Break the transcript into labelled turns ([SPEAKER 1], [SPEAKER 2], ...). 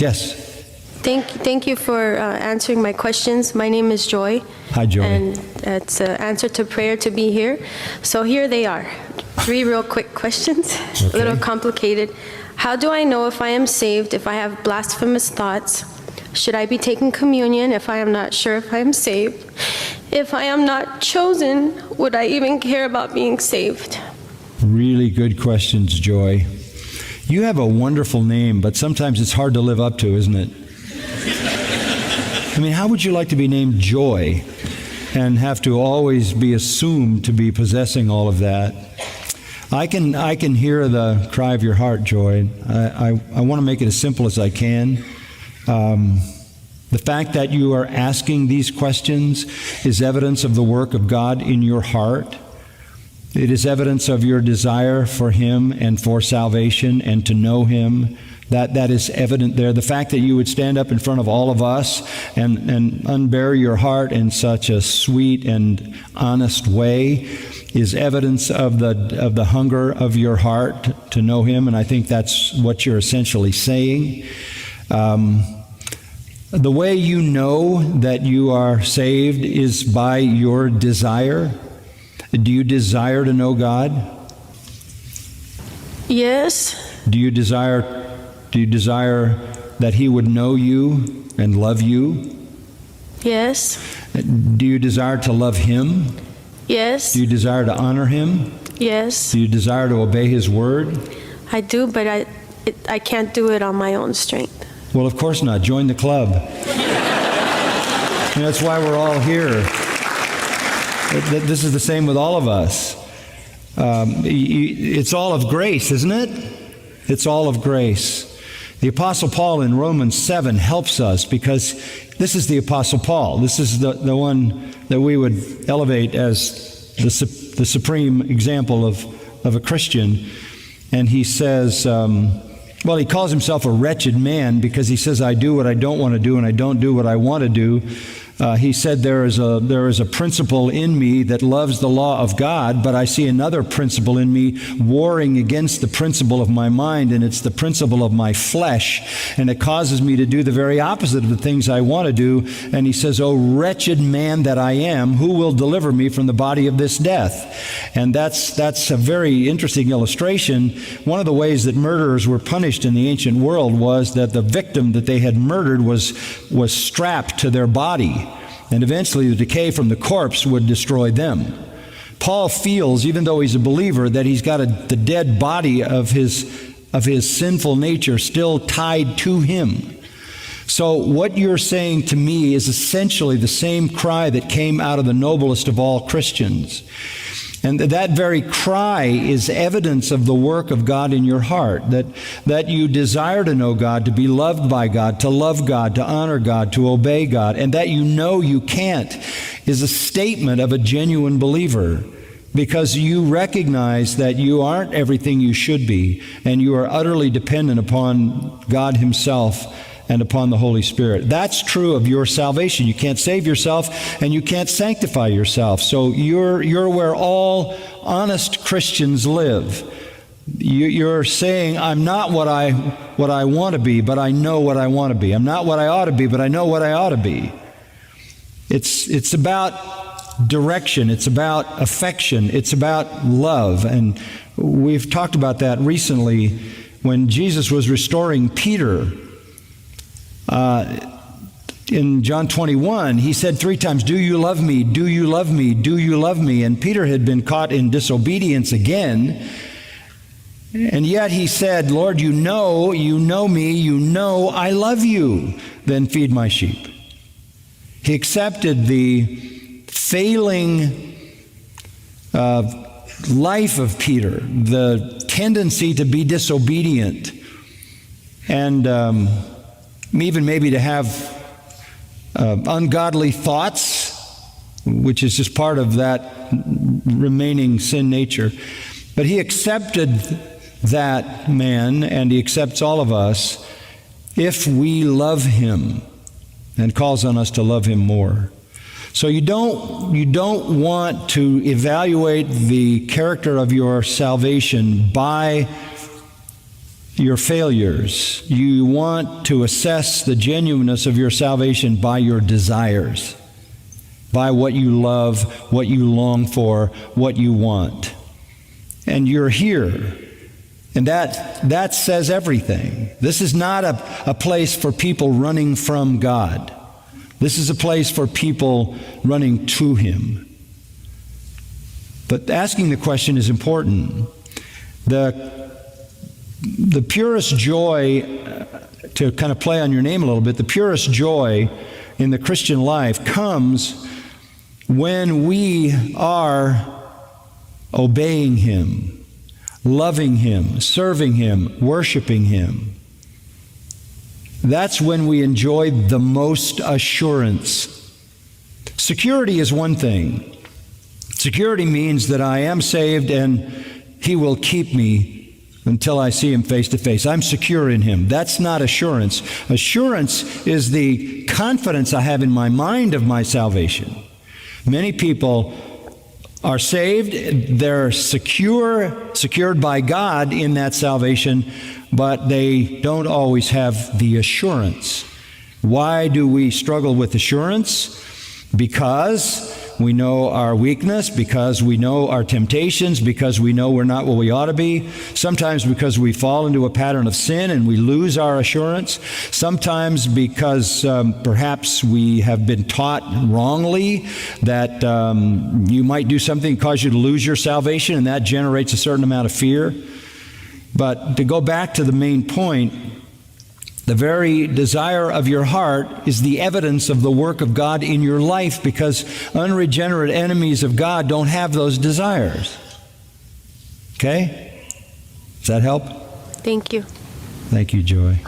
[SPEAKER 1] Yes.
[SPEAKER 2] Thank you for answering my questions. My name is Joy.
[SPEAKER 1] Hi, Joy.
[SPEAKER 2] And it's an answer to prayer to be here. So here they are. 3 real quick questions,
[SPEAKER 1] Okay.
[SPEAKER 2] a little complicated. How do I know if I am saved if I have blasphemous thoughts? Should I be taking communion if I am not sure if I am saved? If I am not chosen, would I even care about being saved?
[SPEAKER 1] Really good questions, Joy. You have a wonderful name, but sometimes it's hard to live up to, isn't it? I mean, how would you like to be named Joy and have to always be assumed to be possessing all of that? I can hear the cry of your heart, Joy. I want to make it as simple as I can. The fact that you are asking these questions is evidence of the work of God in your heart. It is evidence of your desire for Him and for salvation and to know Him. That is evident there. The fact that you would stand up in front of all of us and unbury your heart in such a sweet and honest way is evidence of the hunger of your heart to know Him, and I think that's what you're essentially saying. The way you know that you are saved is by your desire. Do you desire to know God?
[SPEAKER 2] Yes.
[SPEAKER 1] Do you desire that He would know you and love you?
[SPEAKER 2] Yes.
[SPEAKER 1] Do you desire to love Him?
[SPEAKER 2] Yes.
[SPEAKER 1] Do you desire to honor Him?
[SPEAKER 2] Yes.
[SPEAKER 1] Do you desire to obey His word?
[SPEAKER 2] I do, but I can't do it on my own strength.
[SPEAKER 1] Well, of course not. Join the club. And that's why we're all here. This is the same with all of us. It's all of grace, isn't it? It's all of grace. The Apostle Paul in Romans 7 helps us because this is the Apostle Paul. This is the one that we would elevate as the supreme example of a Christian. And he says, he calls himself a wretched man because he says, I do what I don't want to do and I don't do what I want to do. He said, there is a principle in me that loves the law of God, but I see another principle in me warring against the principle of my mind, and it's the principle of my flesh, and it causes me to do the very opposite of the things I want to do. And he says, oh, wretched man that I am, who will deliver me from the body of this death? And that's a very interesting illustration. One of the ways that murderers were punished in the ancient world was that the victim that they had murdered was strapped to their body. And eventually the decay from the corpse would destroy them. Paul feels, even though he's a believer, that he's got the dead body of his sinful nature still tied to him. So what you're saying to me is essentially the same cry that came out of the noblest of all Christians. And that very cry is evidence of the work of God in your heart, that you desire to know God, to be loved by God, to love God, to honor God, to obey God, and that you know you can't is a statement of a genuine believer, because you recognize that you aren't everything you should be, and you are utterly dependent upon God Himself and upon the Holy Spirit. That's true of your salvation. You can't save yourself and you can't sanctify yourself. So you're where all honest Christians live. You're saying, I'm not what I want to be, but I know what I want to be. I'm not what I ought to be, but I know what I ought to be. It's about direction. It's about affection. It's about love. And we've talked about that recently when Jesus was restoring Peter. In John 21, he said 3 times, do you love me? Do you love me? Do you love me? And Peter had been caught in disobedience again. And yet he said, Lord, you know me, you know I love you. Then feed my sheep. He accepted the failing life of Peter, the tendency to be disobedient, and even maybe to have ungodly thoughts, which is just part of that remaining sin nature. But he accepted that man, and he accepts all of us if we love him, and calls on us to love him more. So you don't want to evaluate the character of your salvation by your failures. You want to assess the genuineness of your salvation by your desires, by what you love, what you long for, what you want. And you're here. And that says everything. This is not a place for people running from God. This is a place for people running to Him. But asking the question is important. The purest joy, to kind of play on your name a little bit, the purest joy in the Christian life comes when we are obeying Him, loving Him, serving Him, worshiping Him. That's when we enjoy the most assurance. Security is one thing. Security means that I am saved and He will keep me until I see Him face to face. I'm secure in Him. That's not assurance. Assurance is the confidence I have in my mind of my salvation. Many people are saved, they're secured by God in that salvation, but they don't always have the assurance. Why do we struggle with assurance? Because we know our weakness, because we know our temptations, because we know we're not what we ought to be. Sometimes because we fall into a pattern of sin and we lose our assurance. Sometimes because perhaps we have been taught wrongly that you might do something that cause you to lose your salvation, and that generates a certain amount of fear. But to go back to the main point, the very desire of your heart is the evidence of the work of God in your life, because unregenerate enemies of God don't have those desires. Okay? Does that help?
[SPEAKER 2] Thank you.
[SPEAKER 1] Thank you, Joy.